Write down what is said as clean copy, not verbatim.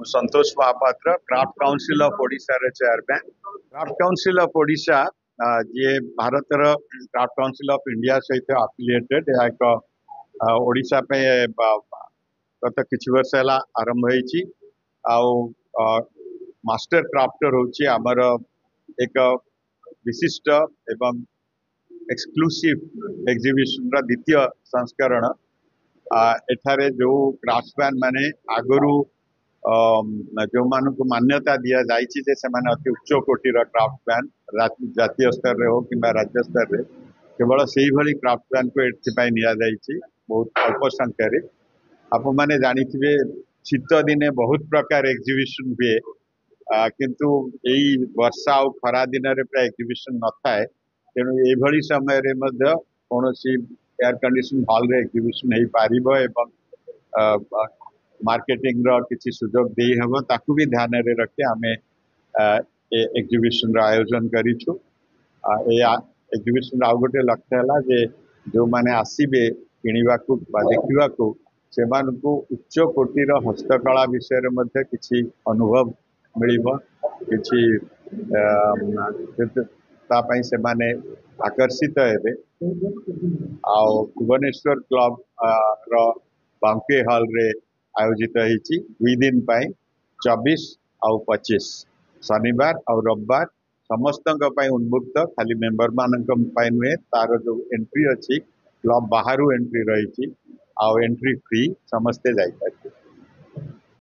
Santosh Mahapatra craft council of Odisha रे chairman craft council of Odisha जे Bharat craft council of India सहित affiliated एक ओडिशा पे गत किछि वर्ष है आरंभ होईची मास्टर क्राफ्टर होची आमर एक विशिष्ट एवं एक्सक्लूसिव एग्जीबिशन रा द्वितीय संस्करण एठारे जो क्राफ्टमैन माने आगरू जो मान को मान्यता दिया जाइए जे सेमाने अति उच्च कोटीर क्राफ्टमैन जातीय स्तर रे हो कि राज्य स्तर रे केवल से ही भली क्राफ्टमैन को एथिपाई निया जाइए बहुत अल्प संख्यार आप मैंने जानी शीत दिने बहुत प्रकार एग्जीबिशन हुए किंतु यही वर्षा और खरा दिन रे प्राय एग्जीबिशन न थाए तेणु ये समय रे मध्य कौन एयर कंडीशन हॉल रे एग्जीबिशन हो पारिबो एवं मार्केटिंग रो किसी सुजोग दे हम ताकू भी ध्यान रे रखे आमे एग्जीबिशन रो आयोजन करिछु एग्जीबिशन आउ गोटे लक्ष्य है जे जो माने आसीबे किनिबा को बा देखिबा को सेमानकु उच्च कोटीर हस्तकला विषय रे मध्य किछि अनुभव मिलिबो किछि तापई से माने आकर्षित हेबे आ भुवनेश्वर क्लब रो बांके हॉल रे आयोजित होती 2 दिन 24 और 25 शनिवार और रविवार समस्त उन्मुक्त खाली मेंबर मान नुहे तार जो एंट्री अच्छी क्लब बाहर एंट्री रही एंट्री फ्री समस्ते जाइए।